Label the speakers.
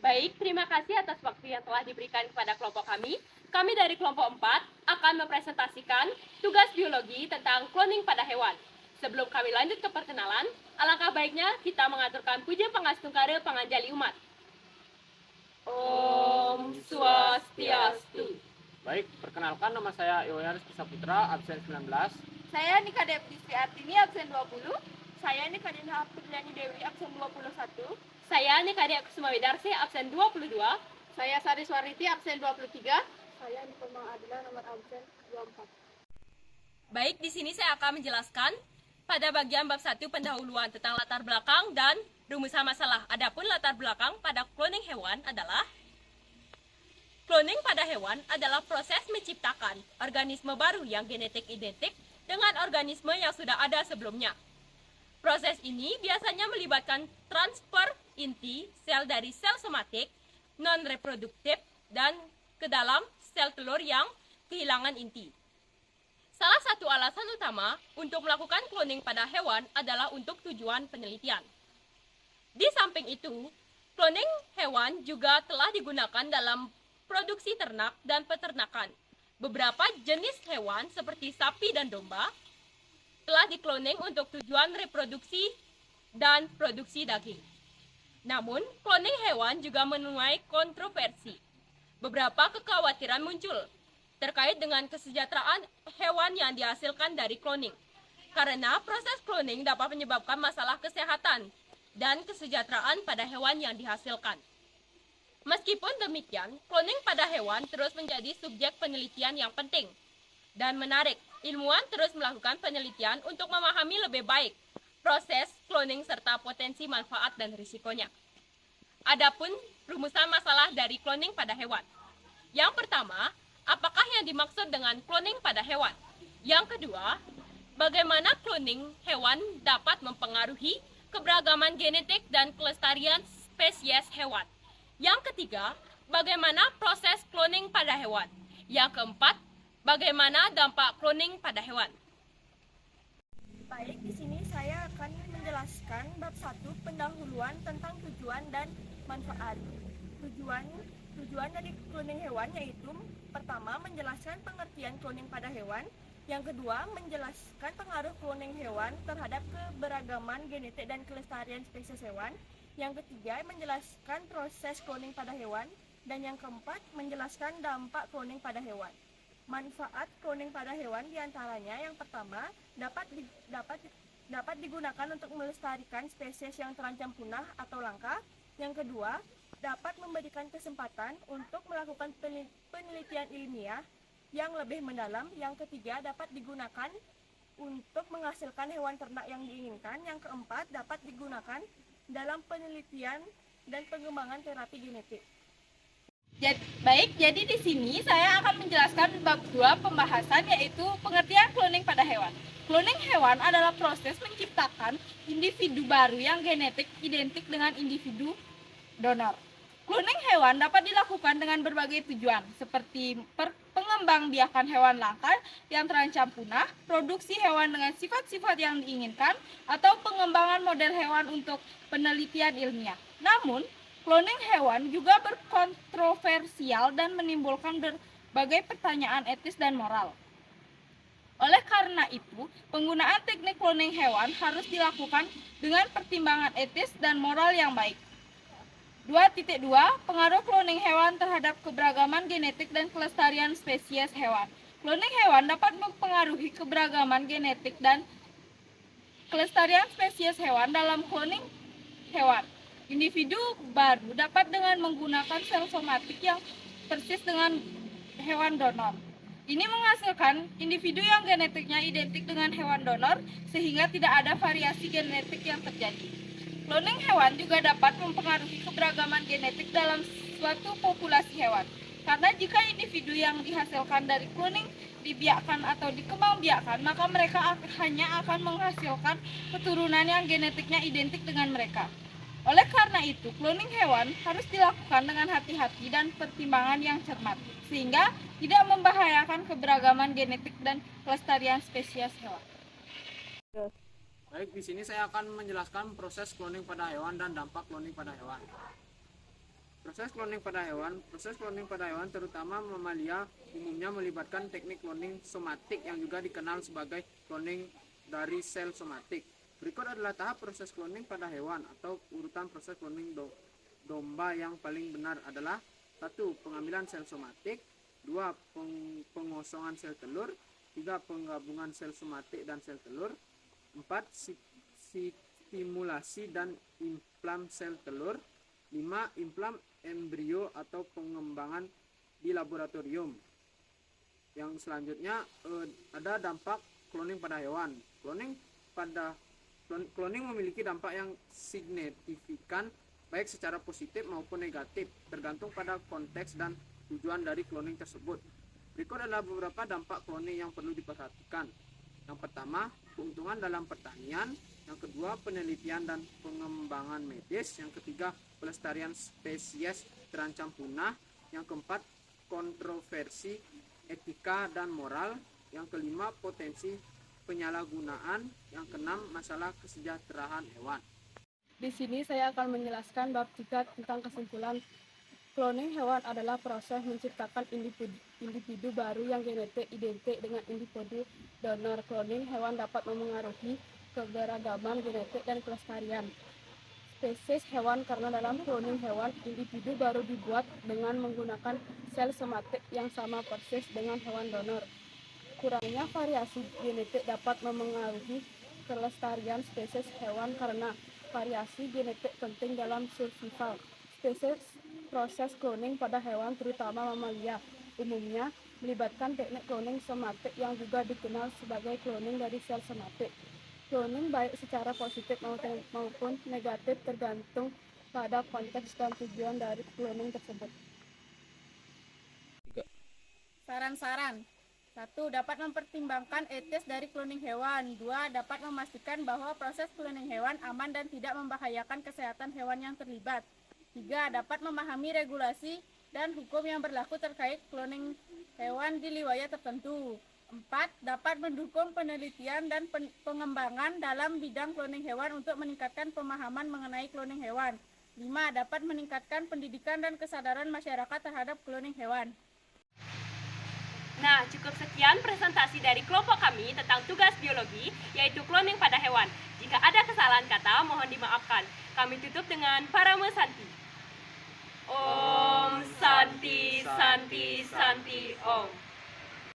Speaker 1: Baik, terima kasih atas waktu yang telah diberikan kepada kelompok kami. Kami dari kelompok 4 akan mempresentasikan tugas biologi tentang cloning pada hewan. Sebelum kami lanjut ke perkenalan, alangkah baiknya kita mengaturkan puja Pangastunggara Panganjali Umat. Om Swastiastu.
Speaker 2: Baik, perkenalkan nama saya Iwayan Saputra, absen 19.
Speaker 3: Saya Nika Depti Artini, absen 20. Saya Nika Dinha Putriani Dewi, absen 21.
Speaker 1: Saya Nikadia Kusuma Widarsi, absen 22.
Speaker 3: Saya Sari Swariti, absen 23.
Speaker 4: Saya Nikomang Adila, nomor absen 24.
Speaker 1: Baik, di sini saya akan menjelaskan pada bagian bab 1 pendahuluan tentang latar belakang dan rumusan masalah. Adapun latar belakang pada cloning hewan adalah cloning pada hewan adalah proses menciptakan organisme baru yang genetik identik dengan organisme yang sudah ada sebelumnya. Proses ini biasanya melibatkan transfer inti sel dari sel somatik non-reproduktif dan ke dalam sel telur yang kehilangan inti. Salah satu alasan utama untuk melakukan cloning pada hewan adalah untuk tujuan penelitian. Di samping itu, cloning hewan juga telah digunakan dalam produksi ternak dan peternakan. Beberapa jenis hewan seperti sapi dan domba telah dikloning untuk tujuan reproduksi dan produksi daging. Namun, cloning hewan juga menuai kontroversi. Beberapa kekhawatiran muncul terkait dengan kesejahteraan hewan yang dihasilkan dari cloning. Karena proses cloning dapat menyebabkan masalah kesehatan dan kesejahteraan pada hewan yang dihasilkan. Meskipun demikian, cloning pada hewan terus menjadi subjek penelitian yang penting dan menarik. Ilmuwan terus melakukan penelitian untuk memahami lebih baik proses cloning serta potensi manfaat dan risikonya. Adapun rumusan masalah dari cloning pada hewan. Yang pertama, apakah yang dimaksud dengan cloning pada hewan? Yang kedua, bagaimana cloning hewan dapat mempengaruhi keberagaman genetik dan kelestarian spesies hewan? Yang ketiga, bagaimana proses cloning pada hewan? Yang keempat, bagaimana dampak cloning pada hewan?
Speaker 3: Baik, di sini saya akan menjelaskan bab 1 pendahuluan tentang tujuan dan manfaat. Tujuan dari cloning hewan yaitu pertama, menjelaskan pengertian cloning pada hewan. Yang kedua, menjelaskan pengaruh cloning hewan terhadap keberagaman genetik dan kelestarian spesies hewan. Yang ketiga, menjelaskan proses cloning pada hewan. Dan yang keempat, menjelaskan dampak cloning pada hewan. Manfaat cloning pada hewan diantaranya yang pertama, dapat digunakan untuk melestarikan spesies yang terancam punah atau langka. Yang kedua, dapat memberikan kesempatan untuk melakukan penelitian ilmiah yang lebih mendalam. Yang ketiga, dapat digunakan untuk menghasilkan hewan ternak yang diinginkan. Yang keempat, dapat digunakan dalam penelitian dan pengembangan terapi genetik.
Speaker 4: Baik, jadi di sini saya akan menjelaskan bab 2 pembahasan, yaitu pengertian cloning pada hewan. Cloning hewan adalah proses menciptakan individu baru yang genetik identik dengan individu donor. Cloning hewan dapat dilakukan dengan berbagai tujuan, seperti pengembangbiakan hewan langka yang terancam punah, produksi hewan dengan sifat-sifat yang diinginkan, atau pengembangan model hewan untuk penelitian ilmiah. Namun, cloning hewan juga berkontroversial dan menimbulkan berbagai pertanyaan etis dan moral. Oleh karena itu, penggunaan teknik cloning hewan harus dilakukan dengan pertimbangan etis dan moral yang baik. 2.2 Pengaruh cloning hewan terhadap keberagaman genetik dan kelestarian spesies hewan. Cloning hewan dapat mempengaruhi keberagaman genetik dan kelestarian spesies hewan. Dalam cloning hewan, individu baru dapat dengan menggunakan sel somatik yang persis dengan hewan donor. Ini menghasilkan individu yang genetiknya identik dengan hewan donor, sehingga tidak ada variasi genetik yang terjadi. Cloning hewan juga dapat mempengaruhi keberagaman genetik dalam suatu populasi hewan. Karena jika individu yang dihasilkan dari cloning dibiakkan atau dikembangbiakkan, maka mereka hanya akan menghasilkan keturunan yang genetiknya identik dengan mereka. Oleh karena itu, cloning hewan harus dilakukan dengan hati-hati dan pertimbangan yang cermat, sehingga tidak membahayakan keberagaman genetik dan kelestarian spesies hewan.
Speaker 2: Baik, di sini saya akan menjelaskan proses cloning pada hewan dan dampak cloning pada hewan. Proses cloning pada hewan terutama mamalia umumnya melibatkan teknik cloning somatik yang juga dikenal sebagai cloning dari sel somatik. Berikut adalah tahap proses cloning pada hewan atau urutan proses cloning domba yang paling benar adalah 1. Pengambilan sel somatik, 2. Pengosongan sel telur, 3. Penggabungan sel somatik dan sel telur, 4. Stimulasi dan implan sel telur, 5. Implan embrio atau pengembangan di laboratorium. Yang selanjutnya ada dampak cloning pada hewan. Cloning memiliki dampak yang signifikan baik secara positif maupun negatif, tergantung pada konteks dan tujuan dari cloning tersebut. Berikut adalah beberapa dampak cloning yang perlu diperhatikan. Yang pertama, keuntungan dalam pertanian. Yang kedua, penelitian dan pengembangan medis. Yang ketiga, pelestarian spesies terancam punah. Yang keempat, kontroversi etika dan moral. Yang kelima, potensi penyalahgunaan. Yang keenam, masalah kesejahteraan hewan.
Speaker 3: Di sini saya akan menjelaskan bab 3 tentang kesimpulan. Cloning hewan adalah proses menciptakan individu baru yang genetik identik dengan individu donor. Cloning hewan dapat memengaruhi keberagaman genetik dan kelestarian spesies hewan karena dalam cloning hewan, individu baru dibuat dengan menggunakan sel somatik yang sama persis dengan hewan donor. Kurangnya variasi genetik dapat memengaruhi kelestarian spesies hewan karena variasi genetik penting dalam survival. Proses cloning pada hewan terutama mamalia umumnya melibatkan teknik cloning somatik yang juga dikenal sebagai cloning dari sel somatik. Cloning baik secara positif maupun negatif tergantung pada konteks dan tujuan dari cloning tersebut.
Speaker 4: Saran-saran. 1. Dapat mempertimbangkan etis dari cloning hewan. 2. Dapat memastikan bahwa proses cloning hewan aman dan tidak membahayakan kesehatan hewan yang terlibat. 3. Dapat memahami regulasi dan hukum yang berlaku terkait cloning hewan di wilayah tertentu. 4. Dapat mendukung penelitian dan pengembangan dalam bidang cloning hewan untuk meningkatkan pemahaman mengenai cloning hewan. 5. Dapat meningkatkan pendidikan dan kesadaran masyarakat terhadap cloning hewan.
Speaker 1: Nah, cukup sekian presentasi dari kelompok kami tentang tugas biologi, yaitu cloning pada hewan. Jika ada kesalahan kata, mohon dimaafkan. Kami tutup dengan Parama Santi. Om Santi Santi Santi Om.